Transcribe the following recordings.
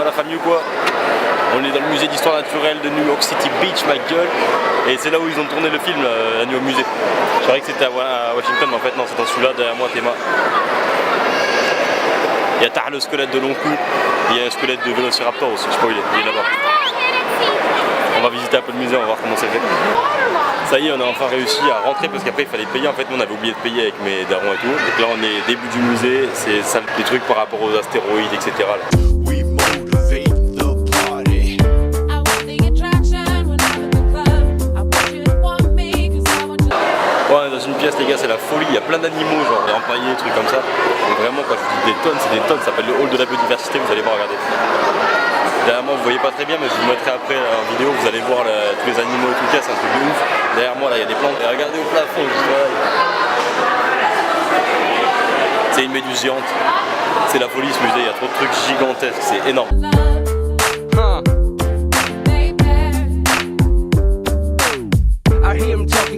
va la famille ou quoi? On est dans le musée d'histoire naturelle de New York City Beach, ma gueule. Et c'est là où ils ont tourné le film, à New York Musée. Je croyais que c'était à Washington, mais en fait non, c'est dans celui-là derrière moi, Théma. Il y a Tar, le squelette de long cou. Il y a un squelette de Vélociraptor aussi, je sais pas où il est là-bas. On va visiter un peu le musée, on va voir comment c'est fait. Ça y est, on a enfin réussi à rentrer parce qu'après il fallait payer. En fait, nous on avait oublié de payer avec mes darons et tout. Donc là on est début du musée, c'est ça, des trucs par rapport aux astéroïdes, etc. Là. Ouais, dans une pièce, les gars, c'est la folie. Il y a plein d'animaux, genre des empaillés, des trucs comme ça. Et vraiment, quand je vous dis des tonnes, c'est des tonnes. Ça s'appelle le hall de la biodiversité. Vous allez voir, regardez. Derrière moi, vous voyez pas très bien, mais je vous mettrai après en vidéo. Vous allez voir tous les animaux et tout ça, c'est un truc de ouf. Derrière moi, là, il y a des plantes. Et regardez au plafond, juste là. C'est une méduse géante. C'est la folie, ce musée. Il y a trop de trucs gigantesques. C'est énorme.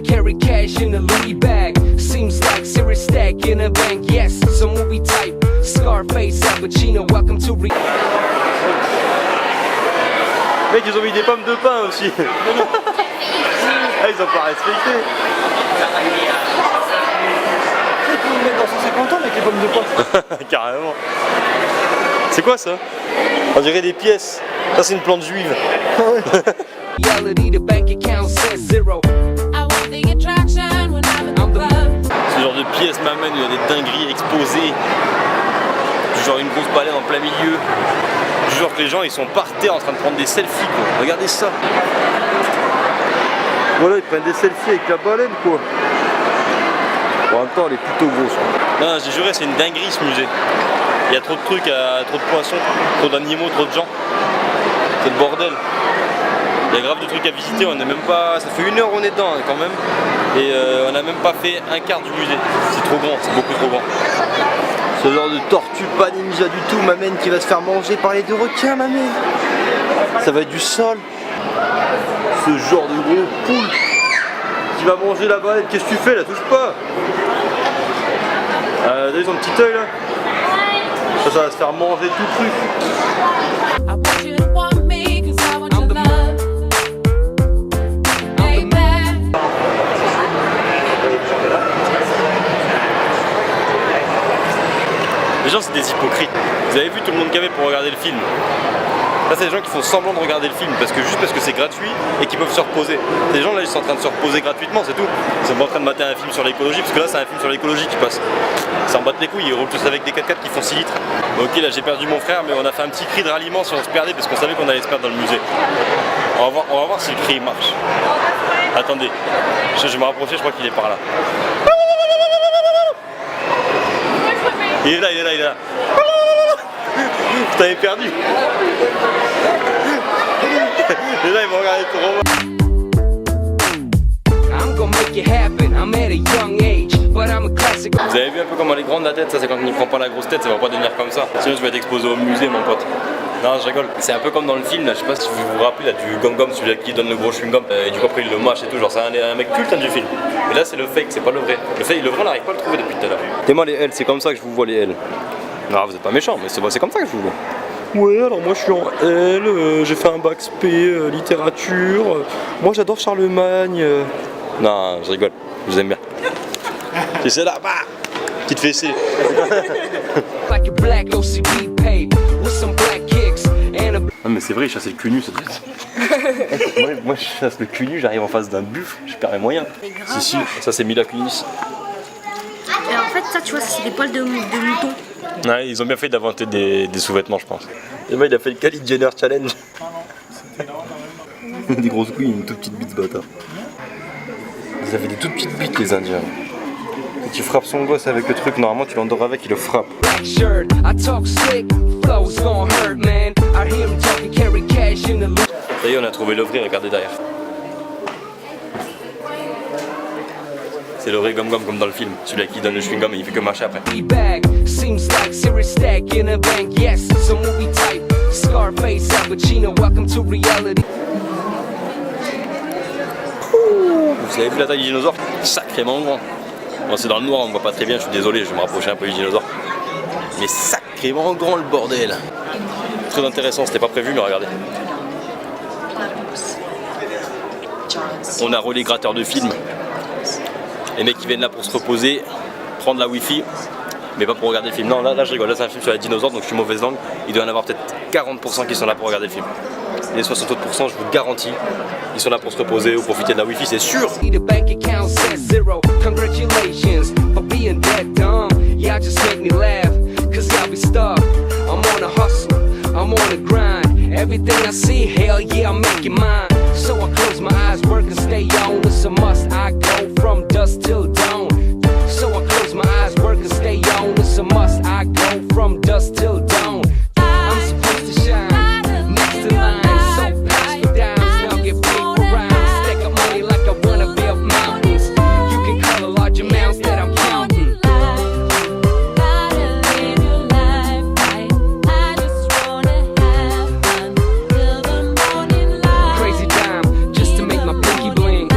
Carry cash in a Louis bag. Seems like serious stack in a bank. Yes, it's a movie type. Scarface, Al Pacino, welcome to Re. Mec, ils ont mis des pommes de pain aussi. Ah, ils ont pas respecté. Tu peux me mettre dans 150 ans avec les pommes de pain. Carrément. C'est quoi ça? On dirait des pièces. Ça, c'est une plante juive. Reality, the bank account says zero. Ce genre de pièces m'amène, il y a des dingueries exposées. Du genre une grosse baleine en plein milieu. Du genre que les gens ils sont par terre en train de prendre des selfies quoi. Regardez ça. Voilà, ils prennent des selfies avec la baleine quoi. En même temps elle est plutôt grosse quoi. Non, j'ai juré, c'est une dinguerie ce musée. Il y a trop de trucs, trop de poissons, trop d'animaux, trop de gens. C'est le bordel. Il y a grave de trucs à visiter, on n'est même pas. Ça fait 1 heure on est dedans quand même. Et on n'a même pas fait un quart du musée. C'est trop grand, c'est beaucoup trop grand. Ce genre de tortue pas ninja du tout, m'amène qui va se faire manger par les deux requins, m'amène. Ça va être du sol. Ce genre de gros poule qui va manger la baleine. Qu'est-ce que tu fais là? Touche pas. T'as vu son petit œil là? Ça va se faire manger tout le truc. Les gens c'est des hypocrites. Vous avez vu tout le monde qu'il y avait pour regarder le film. Là c'est des gens qui font semblant de regarder le film juste parce que c'est gratuit et qui peuvent se reposer. Ces gens là ils sont en train de se reposer gratuitement, c'est tout. Ils sont pas en train de mater un film sur l'écologie parce que là c'est un film sur l'écologie qui passe. Ça en bat les couilles, ils roulent tous avec des 4x4 qui font 6 litres. Ok là j'ai perdu mon frère mais on a fait un petit cri de ralliement si on se perdait parce qu'on savait qu'on allait se perdre dans le musée. On va voir si le cri marche. Attendez, je vais me rapprocher, je crois qu'il est par là. Il est là, il est là, il est là. Je t'avais perdu. Et là, il m'a regardé trop. Vous avez vu un peu comment elle est grande la tête? Ça, c'est quand on ne prend pas la grosse tête, ça va pas devenir comme ça. Sinon, tu vas être exposé au musée, mon pote. Non, je rigole. C'est un peu comme dans le film, là. Je sais pas si vous vous rappelez là, du Gum Gum, celui qui donne le gros chewing-gum. Et du coup, après, il le mâche et tout. Genre, c'est un mec culte hein, du film. Mais là, c'est le fake, c'est pas le vrai. Le vrai, on n'arrive pas à le trouver depuis tout à l'heure. Et moi, les L, c'est comme ça que je vous vois, les L. Non, vous êtes pas méchant, mais c'est comme ça que je vous vois. Ouais, alors moi je suis en L, j'ai fait un bac SP, littérature. Moi j'adore Charlemagne. Non, je rigole, je vous aime bien. Et c'est là, bah, petite fessée. Non mais c'est vrai, chasser le cul nu, ça doit être... moi je chasse le cul nu, j'arrive en face d'un buffle, je perds mes moyens. Si, ça c'est Mila Kunis. Et en fait ça tu vois, c'est des poils de mouton. Ouais, ils ont bien fait d'inventer des sous-vêtements, je pense. Et moi, il a fait le Kylie Jenner Challenge. Des grosses couilles, une toute petite bite, ce bâtard. Ils avaient des toutes petites bites, les Indiens. Et tu frappes son gosse avec le truc, normalement, tu l'endors avec, il le frappe. Ça y est, on a trouvé le vrai, regardez derrière. C'est le vrai gum-gum comme dans le film, celui qui donne le chewing-gum et il fait que marcher après. Vous avez vu la taille du dinosaure? Sacrément grand. Bon, c'est dans le noir, on ne voit pas très bien, je suis désolé, je vais me rapprocher un peu du dinosaure. Mais sacrément grand le bordel. très intéressant, c'était pas prévu, mais regardez. On a relais gratteur de films. Les mecs qui viennent là pour se reposer, prendre la wifi, mais pas pour regarder le film. Non, là je rigole, là c'est un film sur les dinosaures, donc je suis mauvaise langue. Il doit y en avoir peut-être 40% qui sont là pour regarder le film. Les 60 autres %, je vous garantis, ils sont là pour se reposer ou profiter de la wifi, c'est sûr. The bank account says zero. Congratulations for being that dumb. Y'all just make me laugh, cause y'all be stuck. I'm on a hustle, I'm on a grind. Everything I see, hell yeah, I'm making mine. So I close my eyes, work and stay on. It's a must, I go from dusk till dawn. So I close my eyes, work and stay on. It's a must, I go from dusk till dawn. I'm supposed to shine next in line. So pass for dimes, now get paid for rhymes. Stack up money like I wanna build mountains. You can call the large amounts that I'm counting. Crazy dime, just to make my pinky bling.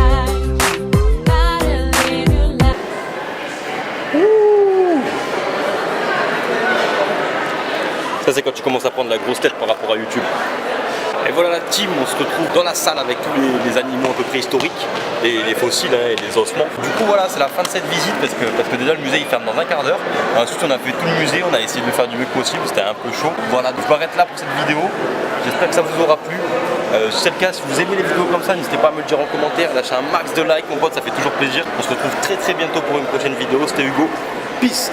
Ça c'est quand tu commences à prendre la grosse tête par rapport à YouTube. Et voilà la team, on se retrouve dans la salle avec tous les animaux un peu préhistoriques, les fossiles hein, et les ossements. Du coup voilà, c'est la fin de cette visite parce que déjà le musée il ferme dans un quart d'heure. Ensuite on a fait tout le musée, on a essayé de le faire du mieux possible, c'était un peu chaud. Voilà, je m'arrête là pour cette vidéo. J'espère que ça vous aura plu. Si c'est le cas, si vous aimez les vidéos comme ça, n'hésitez pas à me le dire en commentaire, lâchez un max de likes mon pote, ça fait toujours plaisir. On se retrouve très bientôt pour une prochaine vidéo, c'était Hugo. Peace.